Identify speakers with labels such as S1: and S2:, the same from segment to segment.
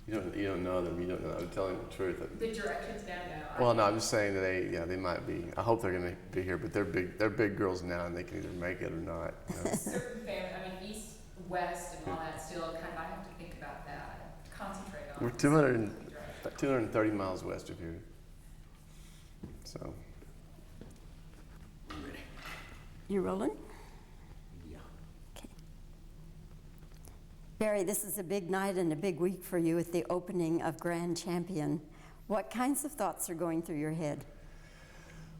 S1: You don't know them. You don't know. I'm telling the truth.
S2: The directions now know.
S1: Well, no, I'm just saying that they might be. I hope they're going to be here, but they're big girls now, and they can either make it or not.
S2: Certain families, I mean, East, West, and all that. Still, kind of, I have to think about that. Concentrate on.
S1: We're 230 miles west of here, so.
S3: You rolling?
S1: Yeah.
S3: Okay. Barry, this is a big night and a big week for you at the opening of Grand Champion. What kinds of thoughts are going through your head?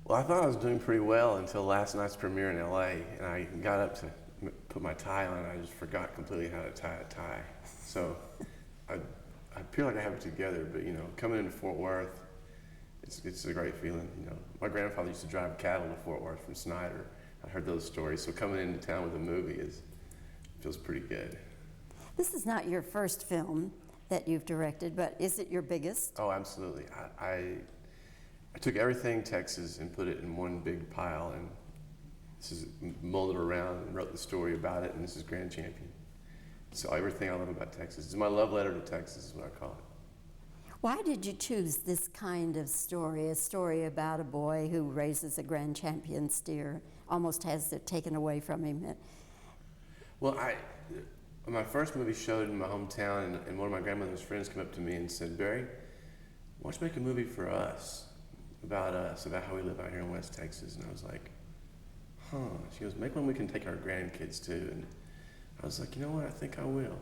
S1: Well, I thought I was doing pretty well until last night's premiere in LA, and I got up to put my tie on, and I just forgot completely how to tie a tie. So I feel like I have it together, but coming into Fort Worth, it's a great feeling. My grandfather used to drive cattle to Fort Worth from Snyder. I heard those stories, so coming into town with a movie feels pretty good.
S3: This is not your first film that you've directed, but is it your biggest?
S1: Oh, absolutely. I took everything Texas and put it in one big pile, and this is molded around and wrote the story about it, and this is Grand Champion. So everything I love about Texas. It's my love letter to Texas is what I call it.
S3: Why did you choose this kind of story, a story about a boy who raises a Grand Champion steer, almost has it taken away from him?
S1: Well, my first movie showed in my hometown, and one of my grandmother's friends came up to me and said, "Barry, why don't you make a movie for us, about how we live out here in West Texas?" And I was like, huh. She goes, "Make one we can take our grandkids to." And I was like, you know what, I think I will.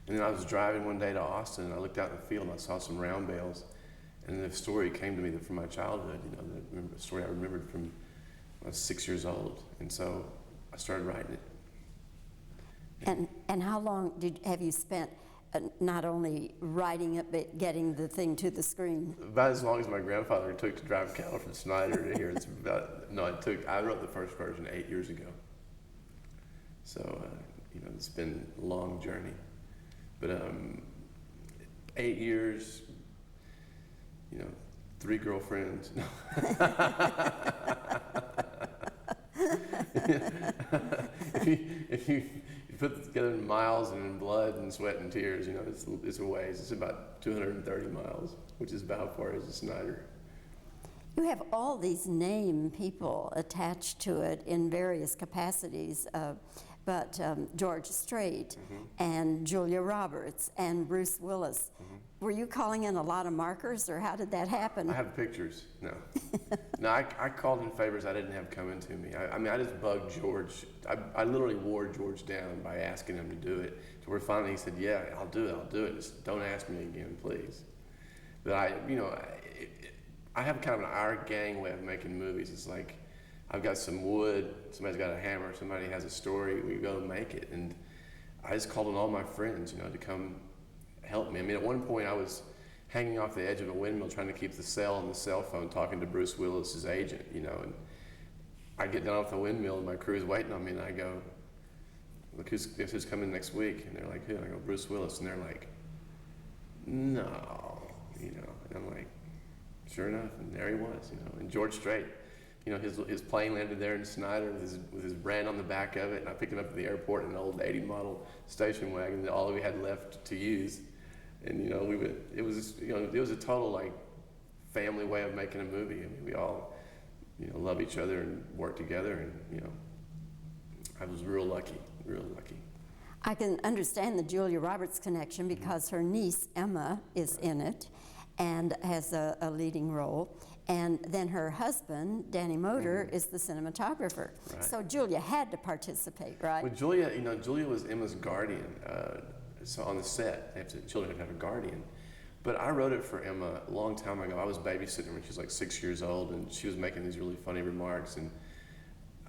S1: And then I was driving one day to Austin, and I looked out in the field and I saw some round bales, and the story came to me from my childhood, the story I remembered from when I was 6 years old. And so I started writing it.
S3: And how long have you spent not only writing it, but getting the thing to the screen?
S1: About as long as my grandfather took to drive cattle from Snyder to here. I wrote the first version 8 years ago. So, it's been a long journey. But 8 years, 3 girlfriends. If you put it together in miles and in blood and sweat and tears, it's a ways. It's about 230 miles, which is about as far as the Snyder.
S3: You have all these name people attached to it in various capacities, but George Strait and Julia Roberts and Bruce Willis. Were you calling in a lot of markers, or how did that happen?
S1: I have pictures. No. I called in favors I didn't have coming to me. I just bugged George. I literally wore George down by asking him to do it. To where finally he said, "Yeah, I'll do it. Just don't ask me again, please." But I have kind of an our gang way of making movies. It's like I've got some wood, somebody's got a hammer, somebody has a story, we go make it. And I just called on all my friends, to come help me. At one point I was hanging off the edge of a windmill trying to keep the cell on the cell phone talking to Bruce Willis's agent, and I get down off the windmill and my crew's waiting on me, and I go, "Look, guess who's coming next week?" And they're like, "Who?" And I go, "Bruce Willis." And they're like, "No," and I'm like, sure enough, and there he was, and George Strait, his plane landed there in Snyder with his brand on the back of it, and I picked him up at the airport in an old 80 model station wagon that all we had left to use, and it was a total family way of making a movie. We all love each other and work together, and I was real lucky.
S3: I can understand the Julia Roberts connection because her niece Emma is in it and has a leading role. And then her husband, Danny Moder, is the cinematographer. Right. So Julia had to participate, right?
S1: Well, Julia was Emma's guardian. So on the set, children have to have a guardian. But I wrote it for Emma a long time ago. I was babysitting when she was like 6 years old, and she was making these really funny remarks. And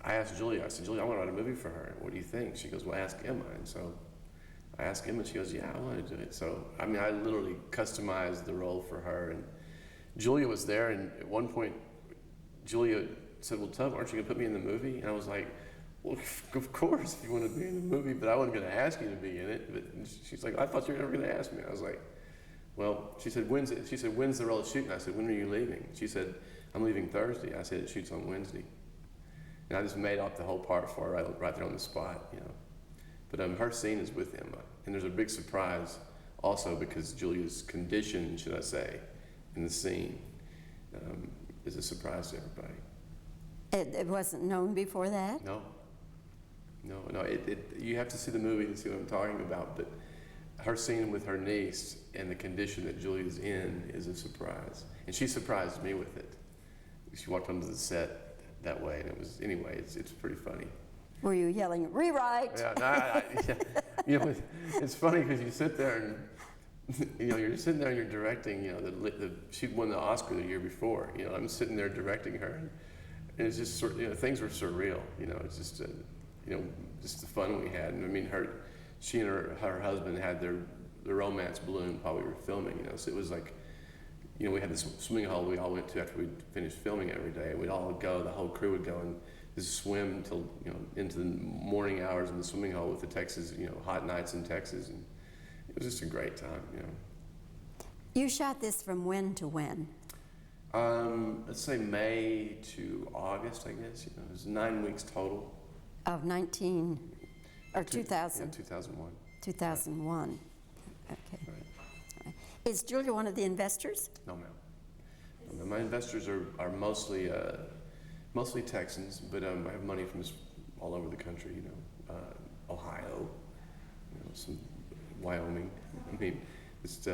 S1: I asked Julia, "Julia, I want to write a movie for her. What do you think?" She goes, "Well, ask Emma." And so I asked Emma, and she goes, "Yeah, I want to do it." So, I literally customized the role for her. And Julia was there, and at one point, Julia said, "Well, Tubb, aren't you going to put me in the movie?" And I was like, "Well, of course, if you want to be in the movie, but I wasn't going to ask you to be in it." But she's like, "I thought you were never going to ask me." I was like, "Well," she said, "When's the role shooting?" I said, "When are you leaving?" She said, "I'm leaving Thursday." I said, "It shoots on Wednesday." And I just made up the whole part for her right there on the spot, But her scene is with Emma, and there's a big surprise also because Julia's condition, should I say, in the scene is a surprise to everybody.
S3: It wasn't known before that?
S1: No. You have to see the movie to see what I'm talking about, but her scene with her niece and the condition that Julia's in is a surprise. And she surprised me with it. She walked onto the set that way, and it was, anyway, it's pretty funny.
S3: Were you yelling, rewrite?
S1: Yeah, you know, it's funny because you sit there and, you know, you're sitting there and you're directing, you know, she won the Oscar the year before, you know, I'm sitting there directing her, and it's just sort of, you know, things were surreal, you know, it's just, you know, just the fun we had. And I mean, she and her husband had their romance bloom while we were filming, you know, so it was like, you know, we had this swimming hole we all went to after we'd finished filming every day. We'd all go, the whole crew would go and just swim until, you know, into the morning hours in the swimming hole with the Texas, you know, hot nights in Texas. And it was just a great time, you know.
S3: You shot this from when to when?
S1: Let's say May to August, I guess. You know, it was 9 weeks total.
S3: Of 2000?
S1: Yeah, 2001.
S3: 2001. Okay.
S1: Right.
S3: Is Julia one of the investors?
S1: No, ma'am. No, ma'am. My investors are mostly Texans, but I have money from all over the country. You know, Ohio, you know, some Wyoming. I mean, just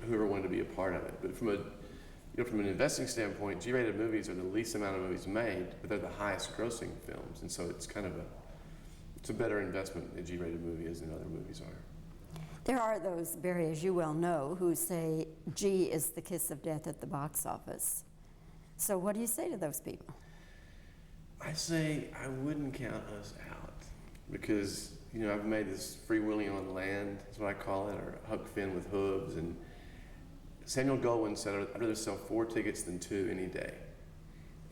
S1: whoever wanted to be a part of it. But from an investing standpoint, G-rated movies are the least amount of movies made, but they're the highest grossing films, and so it's kind of it's a better investment a G-rated movie is than other movies are.
S3: There are those, Barry, as you well know, who say G is the kiss of death at the box office. So what do you say to those people?
S1: I say I wouldn't count us out because, you know, I've made this freewheeling on land, that's what I call it, or Huck Finn with hooves. And Samuel Goldwyn said, I'd rather sell 4 tickets than 2 any day.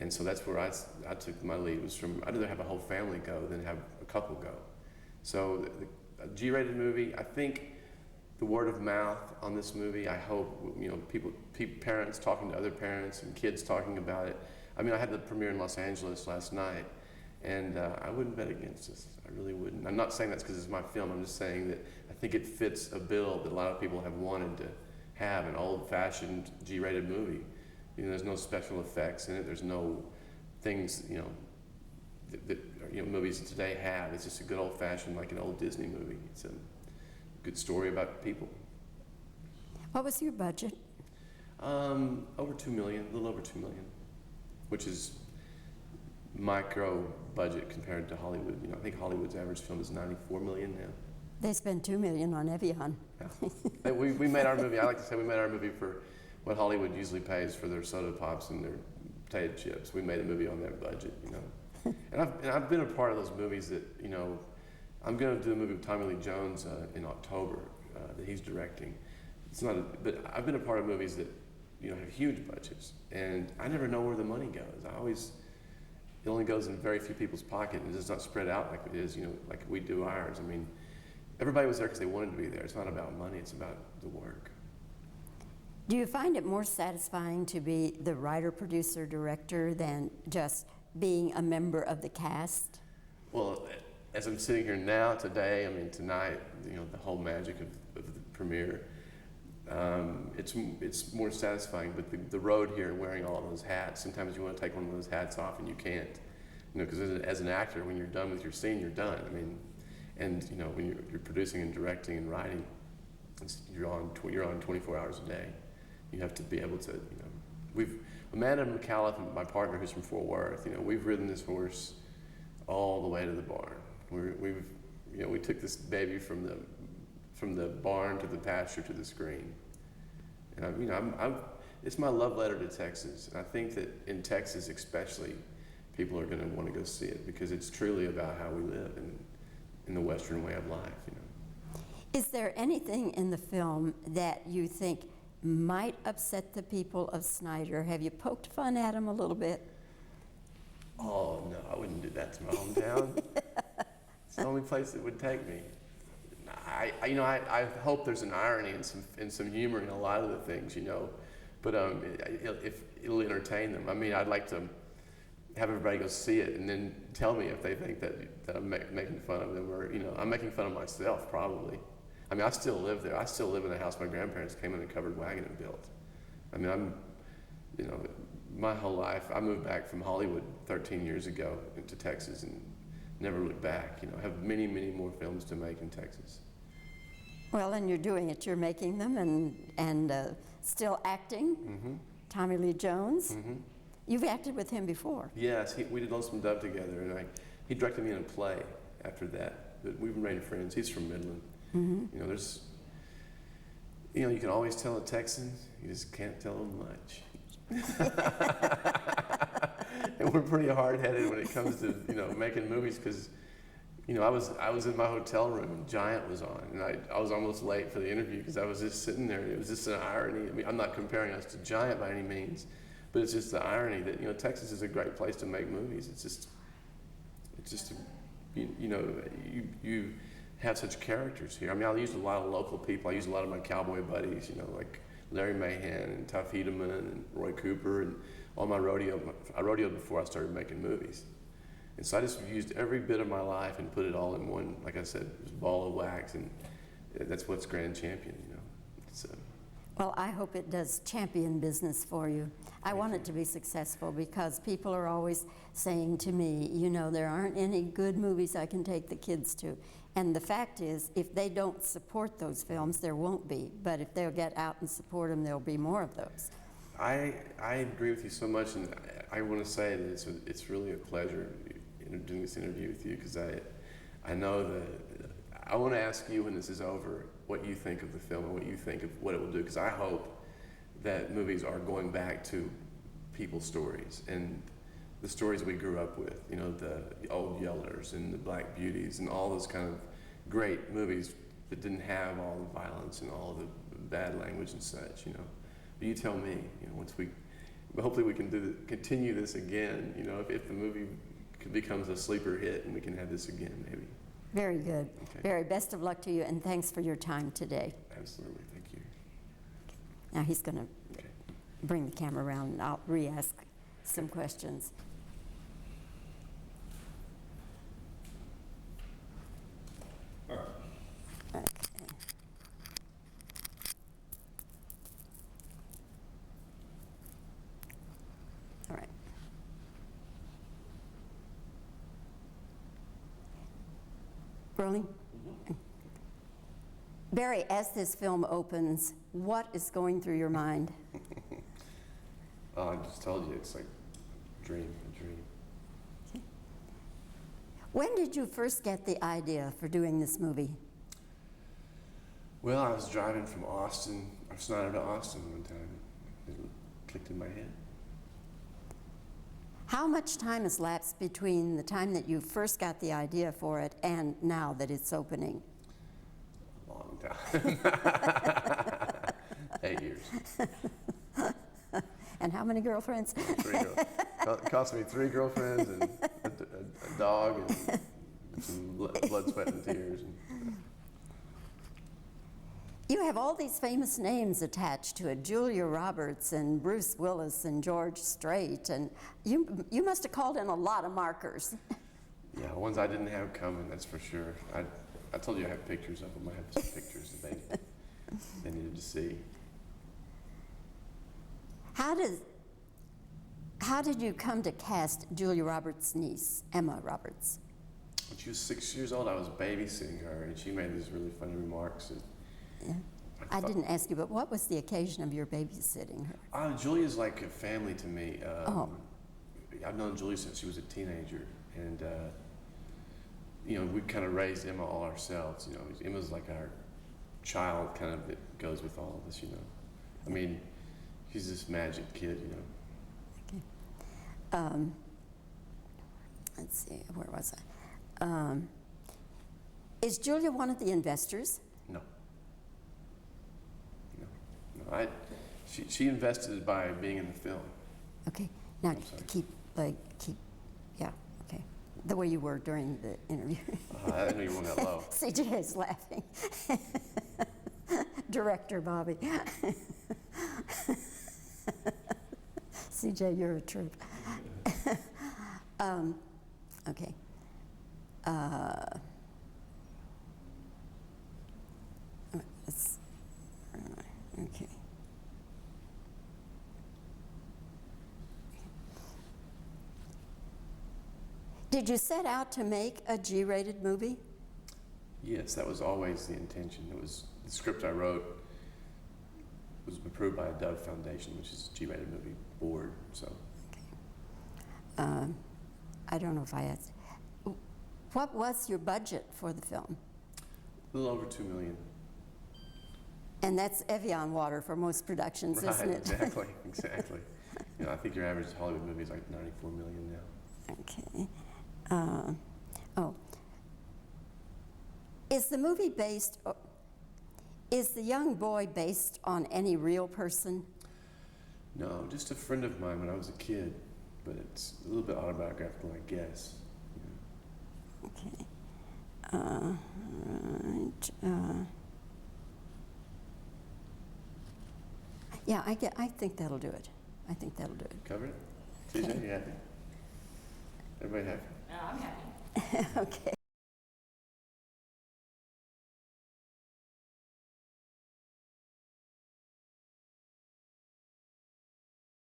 S1: And so that's where I took my lead, was from, I'd rather have a whole family go than have a couple go. So a G-rated movie, I think the word of mouth on this movie, I hope, you know, parents talking to other parents and kids talking about it. I mean, I had the premiere in Los Angeles last night, and I wouldn't bet against this. I really wouldn't. I'm not saying that's because it's my film. I'm just saying that I think it fits a bill that a lot of people have wanted to have, an old-fashioned G-rated movie. You know, there's no special effects in it. There's no things, you know, that you know, movies today have. It's just a good old-fashioned, like an old Disney movie. It's a good story about people.
S3: What was your budget?
S1: Over $2 million, a little over $2 million, which is micro budget compared to Hollywood. You know, I think Hollywood's average film is $94 million now.
S3: They spend $2 million on Evian.
S1: Yeah. we made our movie. I like to say we made our movie for what Hollywood usually pays for their soda pops and their potato chips. We made a movie on that budget, you know. And I've been a part of those movies that, you know, I'm going to do a movie with Tommy Lee Jones in October that he's directing. But I've been a part of movies that, you know, have huge budgets, and I never know where the money goes. It only goes in very few people's pocket, and it's not spread out like it is, you know, like we do ours. I mean, everybody was there because they wanted to be there. It's not about money, it's about the work.
S3: Do you find it more satisfying to be the writer, producer, director than just being a member of the cast?
S1: Well, as I'm sitting here now, today, I mean, tonight, you know, the whole magic of the premiere, it's more satisfying, but the road here, wearing all of those hats, sometimes you want to take one of those hats off and you can't, you know, because as an actor, when you're done with your scene, you're done. I mean, and you know, when you're producing and directing and writing, you're on 24 hours a day. You have to be able to, you know, Amanda McAuliffe, my partner, who's from Fort Worth, you know, we've ridden this horse all the way to the barn. We took this baby from the barn to the pasture to the screen. And it's my love letter to Texas. And I think that in Texas especially, people are going to want to go see it because it's truly about how we live in the Western way of life, you know.
S3: Is there anything in the film that you think might upset the people of Snyder? Have you poked fun at him a little bit?
S1: Oh, no, I wouldn't do that to my hometown. It's the only place it would take me. I hope there's an irony and some humor in a lot of the things, you know, but if it'll entertain them. I mean, I'd like to have everybody go see it and then tell me if they think that I'm making fun of them, or, you know, I'm making fun of myself probably. I mean, I still live there. I still live in a house my grandparents came in a covered wagon and built. I mean, you know, my whole life, I moved back from Hollywood 13 years ago into Texas and never looked back. You know, I have many, many more films to make in Texas.
S3: Well, and you're doing it. You're making them and still acting.
S1: Mm-hmm.
S3: Tommy Lee Jones.
S1: Mm-hmm.
S3: You've acted with him before.
S1: Yes, we did Lonesome Dove together, and he directed me in a play after that. But we've remained friends. He's from Midland.
S3: Mm-hmm.
S1: You know, you can always tell a Texan, you just can't tell them much. And we're pretty hard-headed when it comes to, you know, making movies, because, you know, I was in my hotel room and Giant was on, and I was almost late for the interview because I was just sitting there. It was just an irony. I mean, I'm not comparing us to Giant by any means, but it's just the irony that, you know, Texas is a great place to make movies. It's just you know, you have such characters here. I mean, I used a lot of local people. I used a lot of my cowboy buddies, you know, like Larry Mahan and Tuff Hedeman and Roy Cooper, and all my rodeo. I rodeoed before I started making movies. And so I just used every bit of my life and put it all in one, like I said, this ball of wax, and that's what's Grand Champion, you know. So.
S3: Well, I hope it does champion business for you. I want it to be successful because people are always saying to me, you know, there aren't any good movies I can take the kids to. And the fact is, if they don't support those films, there won't be. But if they'll get out and support them, there'll be more of those.
S1: I agree with you so much, and I want to say that it's really a pleasure doing this interview with you, because I know that I want to ask you when this is over what you think of the film and what you think of what it will do, because I hope that movies are going back to people's stories and the stories we grew up with, you know, the Old Yellers and the Black Beauties and all those kind of great movies that didn't have all the violence and all the bad language and such, you know. But you tell me, you know, hopefully we can continue this again, you know, if the movie becomes a sleeper hit and we can have this again, maybe.
S3: Very good.
S1: Okay.
S3: Very best of luck to you, and thanks for your time today.
S1: Absolutely, thank you.
S3: Now he's going to
S1: Okay.
S3: bring the camera around, and I'll re-ask some questions.
S4: All right.
S3: Okay. All right. Rolling? Barry, as this film opens, what is going through your mind?
S1: I just told you, it's like a dream.
S3: When did you first get the idea for doing this movie?
S1: Well, I was driving from Snyder to Austin one time. It clicked in my head.
S3: How much time has lapsed between the time that you first got the idea for it and now that it's opening?
S1: A long time. 8 years.
S3: And how many girlfriends?
S1: 3 girls. It cost me 3 girlfriends and a dog and some blood, sweat, and tears.
S3: You have all these famous names attached to it, Julia Roberts and Bruce Willis and George Strait, and you must have called in a lot of markers.
S1: Yeah, ones I didn't have coming, that's for sure. I told you I have pictures of them. I have some pictures that they needed to see.
S3: How did you come to cast Julia Roberts' niece, Emma Roberts?
S1: When she was 6 years old, I was babysitting her, and she made these really funny remarks.
S3: Yeah. I didn't ask you, but what was the occasion of your babysitting her?
S1: Julia's like a family to me.
S3: Oh.
S1: I've known Julia since she was a teenager, and you know, we kind of raised Emma all ourselves. You know, Emma's like our child, kind of, that goes with all of us. You know, I mean, she's this magic kid. You know.
S3: Okay. Let's see, where was I? Is Julia one of the investors?
S1: No. She invested by being in the film.
S3: Okay, now
S1: I'm sorry.
S3: keep, yeah, okay. The way you were during the interview.
S1: I didn't know you went that low.
S3: CJ is laughing. Director Bobbie. CJ, you're a troop. Okay. Did you set out to make a G-rated movie?
S1: Yes, that was always the intention. It was the script I wrote was approved by a Tubb Foundation, which is a G-rated movie board. So
S3: I don't know if I asked. What was your budget for the film?
S1: a little over $2 million.
S3: And that's Evian water for most productions,
S1: Right,
S3: isn't it?
S1: exactly, exactly. You know, I think your average Hollywood movie is like $94 million now.
S3: Okay. Oh. Is the movie based, is the young boy based on any real person?
S1: No, just a friend of mine when I was a kid, but it's a little bit autobiographical, I guess.
S3: Okay. Right. Yeah, I think that'll do it. I think that'll do it.
S1: Covered it? TJ, you happy? Everybody happy?
S2: I'm happy.
S3: Okay.